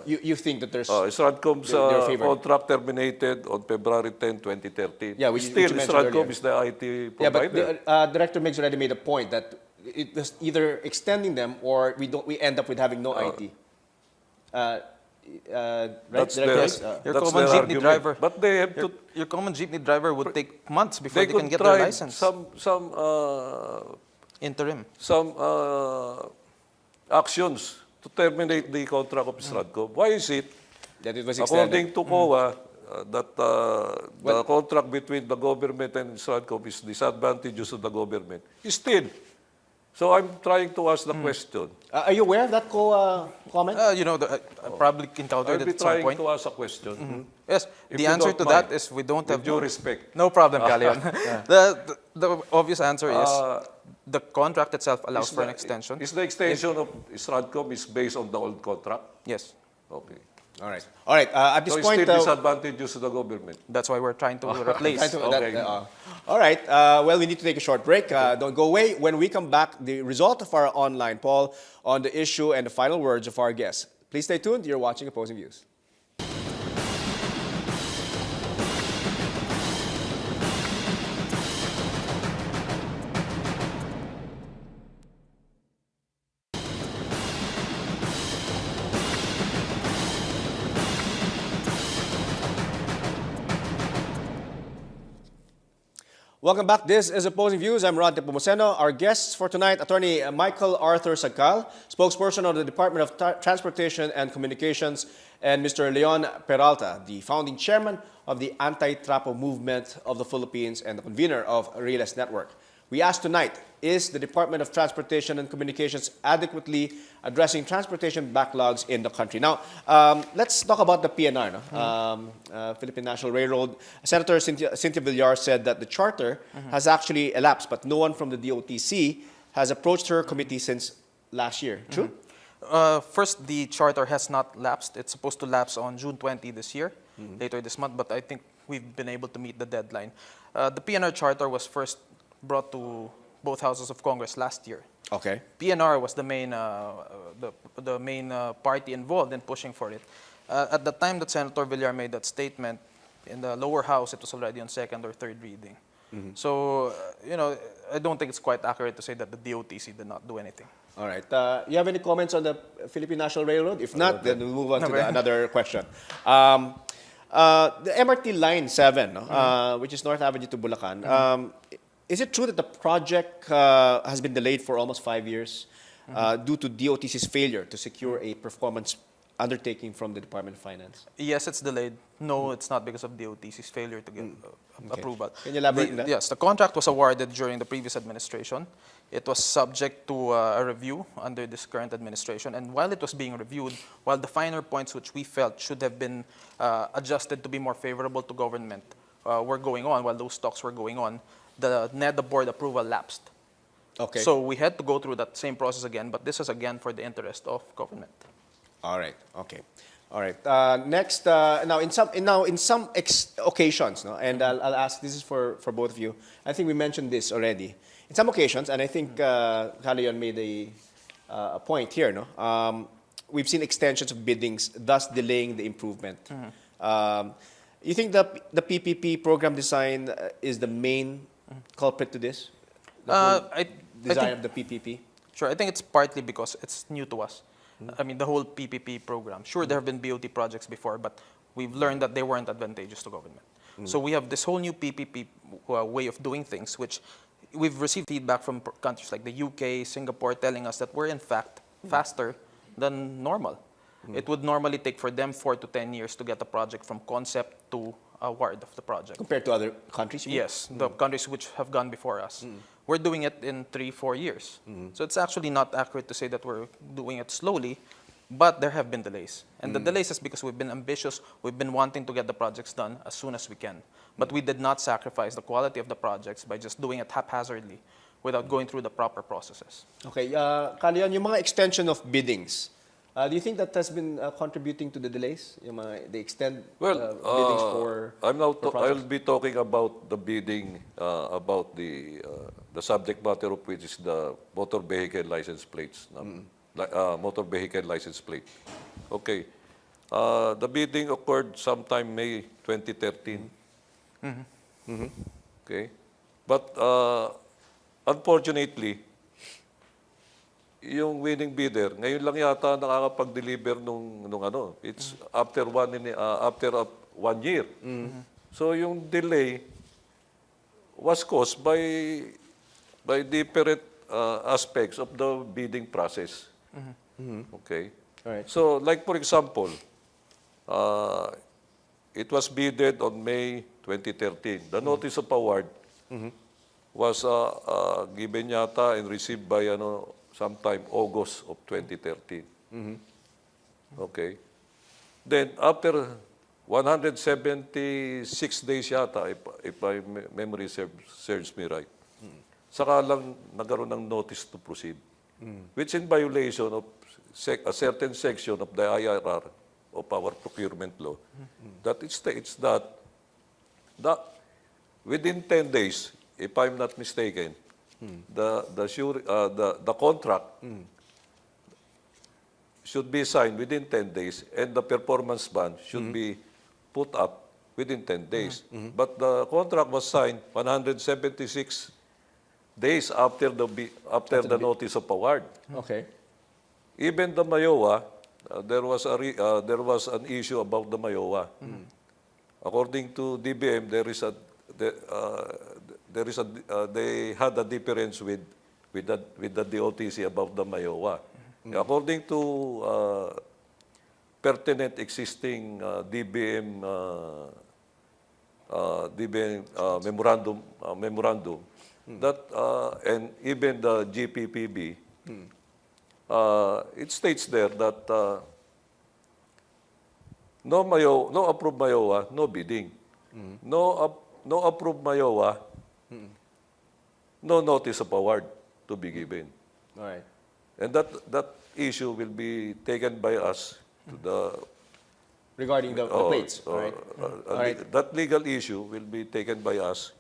A: You think that there's
D: Isradcom's
A: they're favored.
D: contract terminated on February 10, 2013.
A: Yeah, which you mentioned
D: Isradcom
A: earlier.
D: is the IT
A: Yeah, but
D: provider.
A: Director Miggs already made a point that it was either extending them or we end up with having no IT. Right,
D: That's
A: Director
D: their,
A: Miggs?
C: Your
D: that's
C: common
D: their
C: jeepney
D: argument.
C: driver.
D: But they have to.
C: Your common jeepney driver would take months before
D: They
C: they can
D: could
C: get their
D: try
C: license. Interim.
D: some actions to terminate the contract of Isradcom. Why is it?
A: That it was extended.
D: According to COA, that the contract between the government and Isradcom is disadvantageous to the government. Still. So I'm trying to ask the question.
A: Are you aware of that comment?
C: You know, I probably encountered
D: I'll
C: it
D: be
C: at some
D: trying
C: point.
D: to ask a question.
C: Yes,
D: If
C: the
D: you
C: answer
D: don't
C: to
D: mind,
C: that is we don't have
D: with due respect.
C: No problem, Calion. The obvious answer is the contract itself allows for an extension.
D: Is the extension of Isradcom is based on the old contract?
C: Yes,
D: Okay.
A: All right. All right. At this
D: So it's
A: point,
D: still disadvantageous to the government.
C: that's why we're trying to replace.
D: Okay.
A: all right. Well, we need to take a short break. Don't go away. When we come back, the result of our online poll on the issue and the final words of our guests. Please stay tuned. You're watching Opposing Views. Welcome back. This is Opposing Views. I'm Nepomuceno. Our guests for tonight, Attorney Michael Arthur Sagcal, spokesperson of the Department of Transportation and Communications, and Mr. Leon Peralta, the founding chairman of the Anti-Trapo Movement of the Philippines and the convener of Reales Network. We asked tonight, is the Department of Transportation and Communications adequately addressing transportation backlogs in the country? Now, let's talk about the PNR, no? Philippine National Railroad. Senator Cynthia Villar said that the charter has actually elapsed, but no one from the DOTC has approached her committee since last year. True?
C: First, the charter has not lapsed. It's supposed to lapse on June 20 this year, later this month, but I think we've been able to meet the deadline. The PNR charter was first brought to both houses of Congress last year.
A: Okay.
C: PNR was the main party involved in pushing for it. At the time that Senator Villar made that statement, in the lower house, it was already on second or third reading. So, you know, I don't think it's quite accurate to say that the DOTC did not do anything.
A: All right. You have any comments on the Philippine National Railroad? If not, then we'll move on to another question. The MRT Line 7, which is North Avenue to Bulacan, is it true that the project has been delayed for almost 5 years due to DOTC's failure to secure a performance undertaking from the Department of Finance?
C: Yes, it's delayed. No, it's not because of DOTC's failure to get approval.
A: Can you elaborate on that?
C: Yes, the contract was awarded during the previous administration. It was subject to a review under this current administration. And while it was being reviewed, while the finer points which we felt should have been adjusted to be more favorable to government were going on, while those talks were going on, the board approval lapsed.
A: Okay.
C: So we had to go through that same process again, but this is again for the interest of government.
A: All right. Okay. All right. Next, now in some occasions, no, and I'll ask. This is for both of you. I think we mentioned this already. In some occasions, and I think Calion made a point here. No, we've seen extensions of biddings, thus delaying the improvement. You think the PPP program design is the main culprit to this? Design of the PPP?
C: Sure, I think it's partly because it's new to us. I mean, the whole PPP program. Sure, there have been BOT projects before, but we've learned that they weren't advantageous to government. So we have this whole new PPP way of doing things, which we've received feedback from countries like the UK, Singapore, telling us that we're in fact faster than normal. It would normally take for them 4 to 10 years to get a project from concept to award of the project.
A: Compared to other countries?
C: Yes, the countries which have gone before us. We're doing it in 3-4 years. So it's actually not accurate to say that we're doing it slowly, but there have been delays. And the delays is because we've been ambitious, we've been wanting to get the projects done as soon as we can. But we did not sacrifice the quality of the projects by just doing it haphazardly without going through the proper processes.
A: Okay, Calion, yung mga extension of biddings, Do you think that has been contributing to the delays? They extend
D: Well,
A: biddings for
D: I'll be talking about the bidding, about the subject matter of which is the motor vehicle license plates, motor vehicle license plate. Okay. The bidding occurred sometime May 2013. Okay. But unfortunately, yung winning bidder, ngayon lang yata nakakapag-deliver nung ano. It's after 1 year. So yung delay was caused by different aspects of the bidding process. Okay.
A: All right.
D: So like for example, it was bidded on May 2013. The notice of award was given yata and received by sometime August of 2013. Okay. Then after 176 days yata, if my memory serves me right, saka lang nagkaroon ng notice to proceed, which in violation of a certain section of the IRR of our procurement law, that it states that within 10 days, if I'm not mistaken, the contract should be signed within 10 days and the performance bond should be put up within 10 days. But the contract was signed 176 days after the notice of award.
A: Okay.
D: Even the Mayowa, there was an issue about the Mayowa. According to DBM, they had a difference with the DOTC about the Mayowa. According to pertinent existing DBM memorandum, that and even the GPPB, it states there that no approved Mayowa, no bidding. No approved Mayowa, no notice of award to be given.
A: All right.
D: And that issue will be taken by us to the...
A: Regarding the plates, all right? All right.
D: That legal issue will be taken by us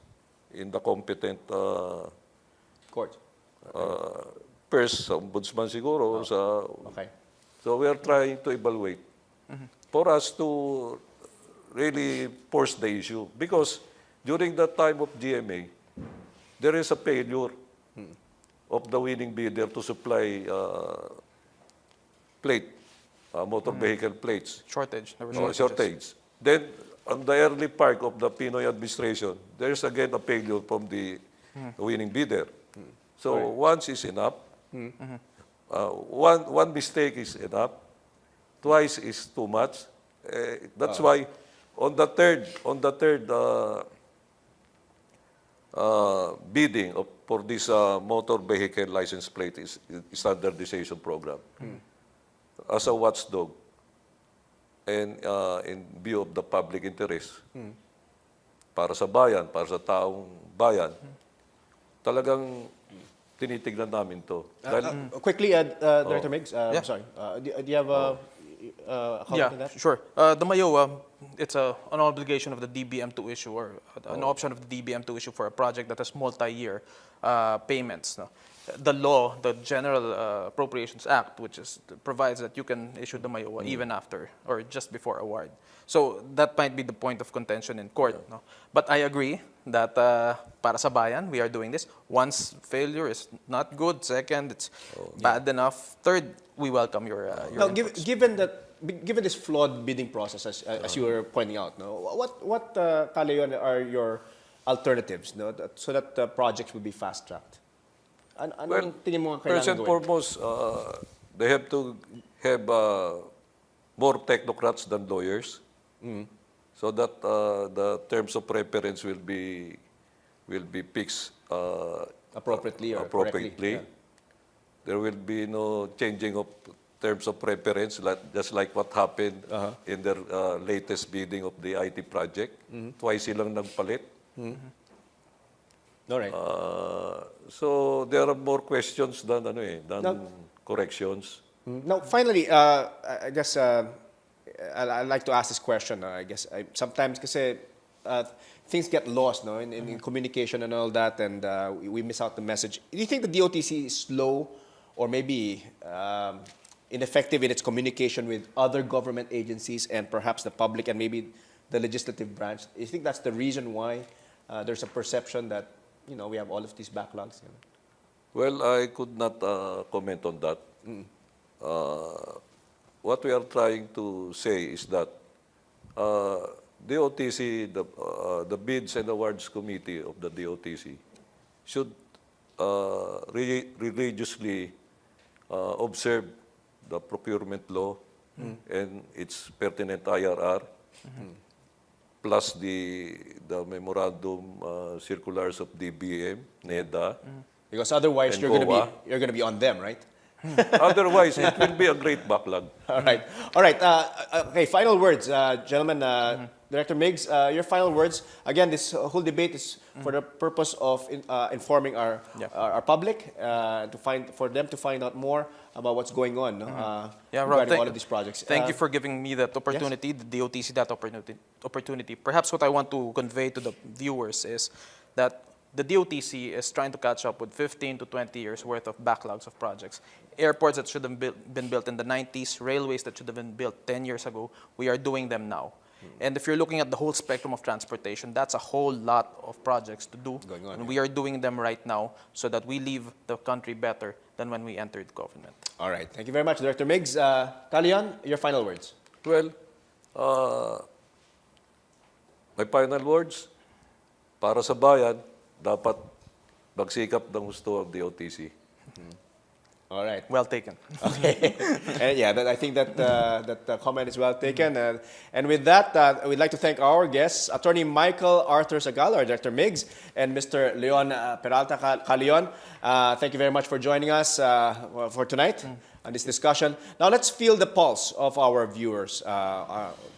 D: in the competent
A: Court.
D: first, sa ombudsman siguro.
A: Okay.
D: So we are trying to evaluate for us to really force the issue. Because during that time of GMA, there is a failure of the winning bidder to supply motor vehicle plates.
C: Shortage. There was
D: Shortage. Then, on the early part of the Pinoy administration, there is again a failure from the winning bidder. So once is enough. One mistake is enough. Twice is too much. That's why on the third bidding for this motor vehicle license plate is standardization program. As a watchdog and in view of the public interest, para sa bayan, para sa taong bayan, talagang tinitignan namin to.
A: Quickly, Director Miggs, sorry. Do you have a comment on that?
C: Sure. The Mayowa, it's an obligation of the DBM to issue, or an option of the DBM to issue for a project that has multi-year payments. No? The law, the General Appropriations Act, which provides that you can issue the Mayowa even after or just before award. So that might be the point of contention in court. No? But I agree that para sa bayan, we are doing this. Once failure is not good, second, it's bad enough. Third, we welcome your
A: Now,
C: inputs.
A: given this flawed bidding process, as you were pointing out, no, what Leon, are your alternatives, no, so that projects will be fast-tracked? Well, tingin mo
D: first and foremost, they have to have more technocrats than lawyers, so that the terms of reference will be fixed
A: appropriately.
D: Correctly.
A: Yeah.
D: There will be no changing of terms of preference, just like what happened in their latest bidding of the IT project. Twice silang nagpalit.
A: All right.
D: So there are more questions than corrections.
A: Now, finally, I guess I'd like to ask this question. I guess sometimes kasi things get lost, no, in communication and all that, and we miss out the message. Do you think the DOTC is slow or maybe ineffective in its communication with other government agencies and perhaps the public and maybe the legislative branch? Do you think that's the reason why there's a perception that, you know, we have all of these backlogs? You know?
D: Well, I could not comment on that. What we are trying to say is that DOTC, the Bids and Awards Committee of the DOTC, should religiously observe the procurement law and its pertinent IRR, plus the memorandum circulars of DBM, NEDA.
A: Because otherwise
D: and
A: you're gonna be on them, right?
D: Otherwise, it will be a great backlog.
A: All right. All right. Okay, final words, gentlemen. Director Miggs, your final words. Again, this whole debate is for the purpose of informing our public, for them to find out more about what's going on regarding all of these projects.
C: Thank you for giving me that opportunity,
A: yes.
C: the DOTC that opportunity. Perhaps what I want to convey to the viewers is that the DOTC is trying to catch up with 15 to 20 years worth of backlogs of projects. Airports that should have been built in the 90s, railways that should have been built 10 years ago, we are doing them now. And if you're looking at the whole spectrum of transportation, that's a whole lot of projects to do.
A: Going on,
C: and we are doing them right now so that we leave the country better than when we entered government.
A: All right. Thank you very much, Director Miggs. Leon, your final words.
D: Well, my final words, para sa bayan, dapat magsikap ng gusto ang DOTC.
A: All right.
C: Well taken.
A: Okay. And yeah, I think that that comment is well taken. And with that, we'd like to thank our guests, Attorney Michael Arthur Sagcal, our Director Miggs, and Mr. Leon Peralta. Leon, thank you very much for joining us for tonight on this discussion. Now let's feel the pulse of our viewers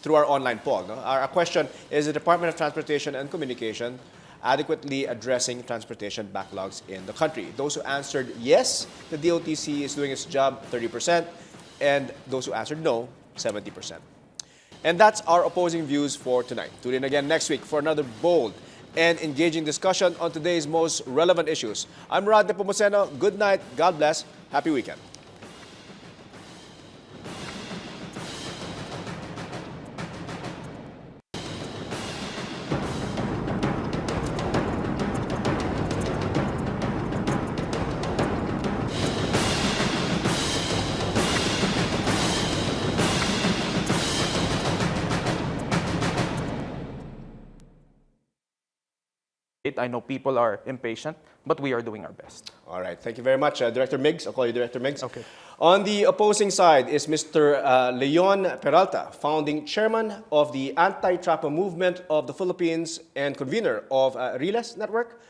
A: through our online poll. No? Our question is: the Department of Transportation and Communication adequately addressing transportation backlogs in the country? Those who answered yes, the DOTC is doing its job, 30%, and those who answered no, 70%. And that's our opposing views for tonight. Tune in again next week for another bold and engaging discussion on today's most relevant issues. I'm Nepomuceno. Good night, God bless, happy weekend.
C: I know people are impatient, but we are doing our best.
A: All right. Thank you very much, Director Miggs. I'll call you Director Miggs.
C: Okay.
A: On the opposing side is Mr. Leon Peralta, founding chairman of the Anti-Trapa Movement of the Philippines and convener of Riles Network.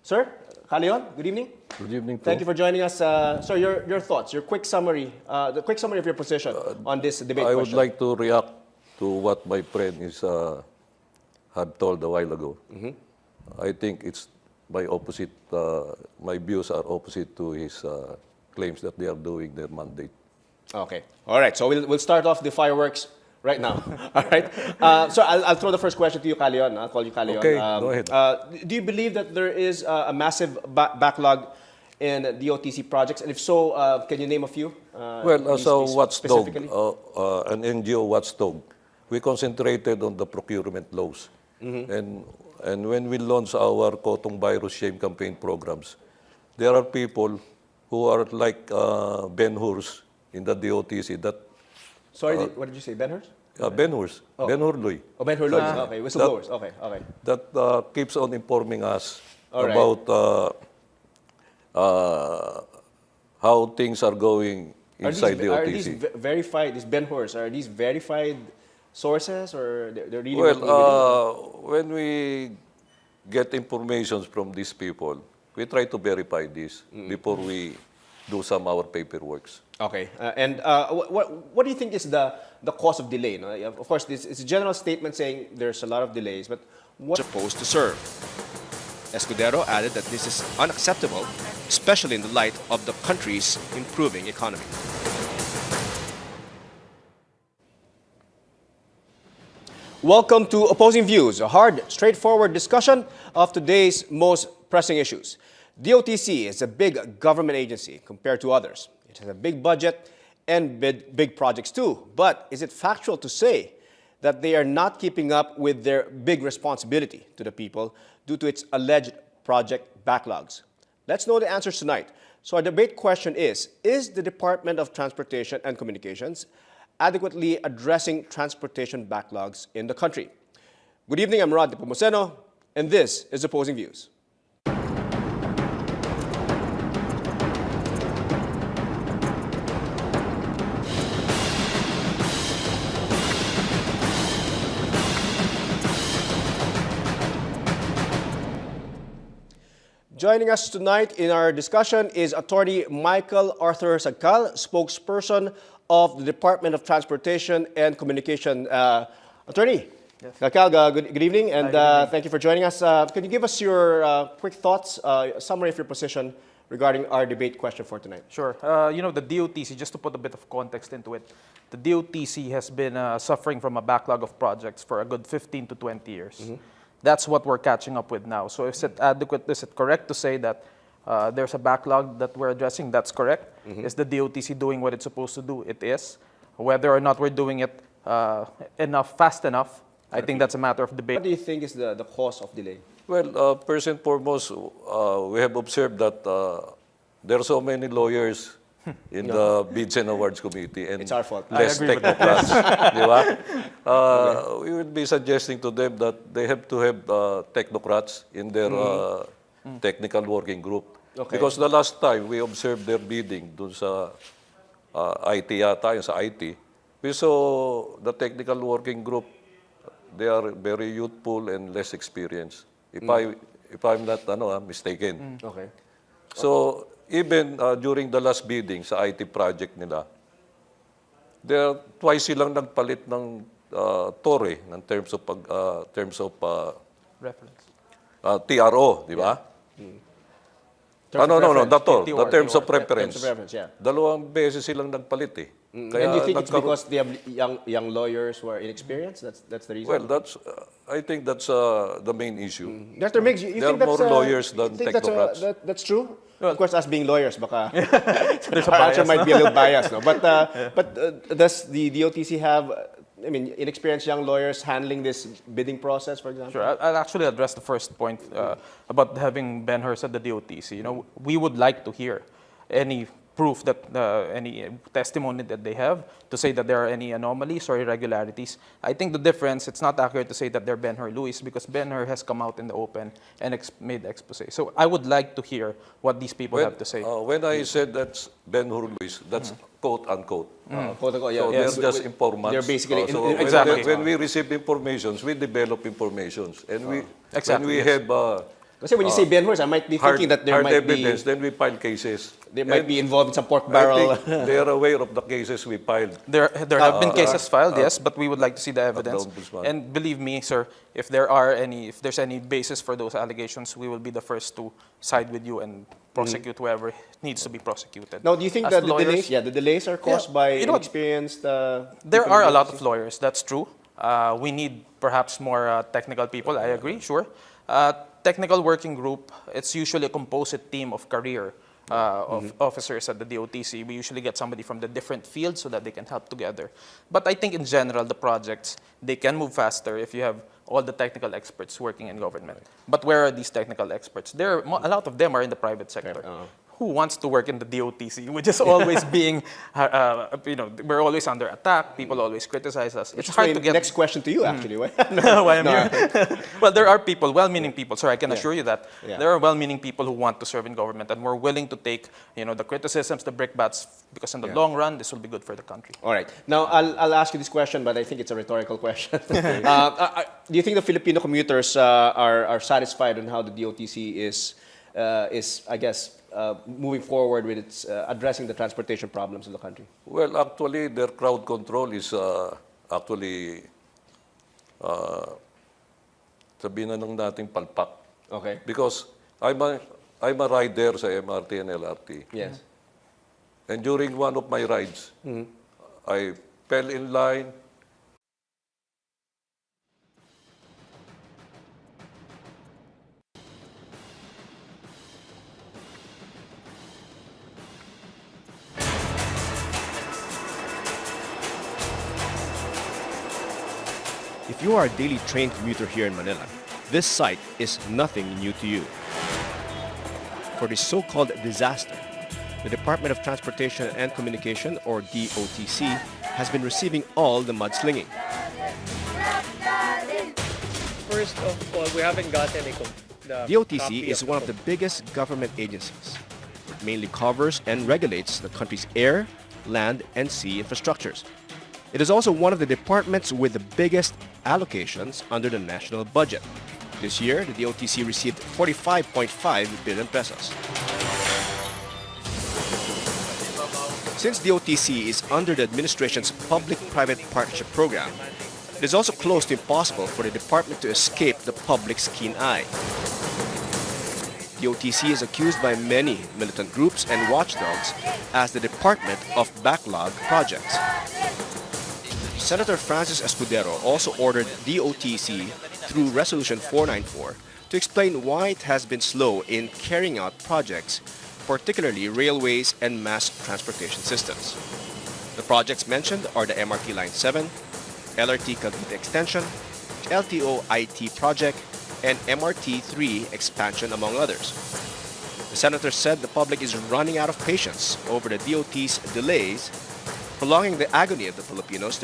A: Sir, Leon, good evening.
D: Good evening.
A: Thank you for joining us. Sir, your thoughts, your quick summary, the quick summary of your position on this debate
D: I
A: question.
D: would like to react to what my friend had told a while ago. I think it's my opposite. My views are opposite to his claims that they are doing their mandate.
A: Okay. All right. So we'll start off the fireworks right now. All right. So I'll throw the first question to you, Leon. I'll call you Leon.
D: Okay, go ahead.
A: Do you believe that there is a massive backlog in DOTC projects? And if so, can you name a few?
D: Well, as a watchdog,
A: specifically?
D: an NGO watchdog, we concentrated on the procurement laws. And when we launched our Kotong Virus Shame campaign programs, there are people who are like Ben Hurs in the DOTC that...
A: Sorry, what did you say, Ben Hurs?
D: Ben Hurs, Ben Hurloy.
A: Oh, Ben Hurloy. Okay, whistleblowers. Okay.
D: That keeps on informing us
A: All right.
D: about how things are going inside DOTC.
A: Are these verified, these Ben Hurs, are these verified sources or they're really...
D: Well, when we get information from these people, we try to verify this before we do some our paperwork.
A: Okay. And what do you think is the cause of delay? No? Of course, it's a general statement saying there's a lot of delays, but what's supposed to serve? Escudero added that this is unacceptable especially in the light of the country's improving economy. Welcome to Opposing Views, a hard, straightforward discussion of today's most pressing issues. DOTC is a big government agency compared to others. It has a big budget and big projects too. But is it factual to say that they are not keeping up with their big responsibility to the people due to its alleged project backlogs? Let's know the answers tonight. So our debate question is the Department of Transportation and Communications adequately addressing transportation backlogs in the country? Good evening, I'm Nepomuceno, and this is Opposing Views. Joining us tonight in our discussion is Attorney Michael Arthur Sagcal, spokesperson of the Department of Transportation and Communication. Attorney Sagcal, good evening, and thank you for joining us. Can you give us your quick thoughts, summary of your position regarding our debate question for tonight?
C: Sure. You know, the DOTC, just to put a bit of context into it, the DOTC has been suffering from a backlog of projects for a good 15 to 20 years. Mm-hmm. That's what we're catching up with now. So is it adequate, is it correct to say that there's a backlog that we're addressing? That's correct. Mm-hmm. Is the DOTC doing what it's supposed to do? It is. Whether or not we're doing it fast enough, I think that's a matter of debate.
A: What do you think is the cause of delay?
D: Well, first and foremost, we have observed that there are so many lawyers in the Bids and Awards Committee, and
A: it's our fault.
D: less technocrats. We would be suggesting to them that they have to have technocrats in their technical working group. Okay. Because the last time we observed their bidding dun sa IT yata, yung sa IT, we saw the technical working group, they are very youthful and less experienced, if I'm not mistaken. Okay. So, even during the last bidding sa IT project nila, twice silang nagpalit ng tore in terms of
C: reference.
D: TRO, di ba?
A: No,
D: the terms of reference.
A: Yeah.
D: Dalawang beses silang nagpalit eh.
A: Kaya, and you think it's because they have young lawyers who are inexperienced? That's the reason?
D: Well, I think that's the main issue.
A: Dr. Miggs, you
D: there
A: think
D: are more lawyers than technocrats?
A: That's true? Of course, us being lawyers, baka our answer might be a little biased, no? But does the DOTC have, inexperienced young lawyers handling this bidding process, for example?
C: Sure. I'll actually address the first point about having Ben Hurst at the DOTC. You know, we would like to hear any proof that any testimony that they have to say that there are any anomalies or irregularities. I think the difference, it's not accurate to say that they're Ben-Hur Lewis because Ben-Hur has come out in the open and made the expose. So I would like to hear what these people have to say.
D: When I said that's Ben-Hur Lewis, that's quote unquote.
A: Quote unquote, yeah.
D: So they're just informants.
A: They're basically
C: exactly.
D: When we receive informations, we develop informations, and when we
C: yes.
D: have
A: kasi when you say Ben-Hur, I might be thinking that there might
D: evidence, then we file cases.
A: They might be involved in some pork barrel.
D: I think they are aware of the cases we filed.
C: There have been cases filed, yes, but we would like to see the evidence. And believe me, sir, if there's any basis for those allegations, we will be the first to side with you and prosecute whoever needs to be prosecuted.
A: Now, do you think that the delays are caused by inexperienced?
C: There are a lot of lawyers. That's true. We need perhaps more technical people. I agree. Sure. Technical working group. It's usually a composite team of career of officers at the DOTC. We usually get somebody from the different fields so that they can help together. But I think in general, the projects, they can move faster if you have all the technical experts working in government. But where are these technical experts? A lot of them are in the private sector. Who wants to work in the DOTC, which is always being, we're always under attack. People always criticize us. It's hard to get.
A: Next question to you, actually. Why
C: I'm here? Well, there are people, well-meaning people. Sir, I can assure you that there are well-meaning people who want to serve in government, and we're willing to take, the criticisms, the brickbats, because in the long run, this will be good for the country.
A: All right. Now, I'll ask you this question, but I think it's a rhetorical question. Do you think the Filipino commuters are satisfied on how the DOTC is, I guess, moving forward with its addressing the transportation problems in the country?
D: Well, actually, their crowd control is actually sabihin na nang nating palpak.
A: Okay.
D: Because I'm a rider sa MRT and LRT.
A: Yes.
D: And during one of my rides, I fell in line.
A: If you are a daily train commuter here in Manila, this sight is nothing new to you. For this so-called disaster, the Department of Transportation and Communication, or DOTC, has been receiving all the mudslinging.
B: First of all, we haven't gotten the
A: DOTC
B: copy
A: is one of the biggest government agencies. It mainly covers and regulates the country's air, land, and sea infrastructures. It is also one of the departments with the biggest allocations under the national budget. This year, the DOTC received 45.5 billion pesos. Since DOTC is under the administration's public-private partnership program, it is also close to impossible for the department to escape the public's keen eye. DOTC is accused by many militant groups and watchdogs as the department of backlog projects. Senator Francis Escudero also ordered DOTC through Resolution 494 to explain why it has been slow in carrying out projects, particularly railways and mass transportation systems. The projects mentioned are the MRT Line 7, LRT Cavite Extension, LTO IT project, and MRT 3 expansion, among others. The senator said the public is running out of patience over the DOT's delays, prolonging the agony of the Filipinos.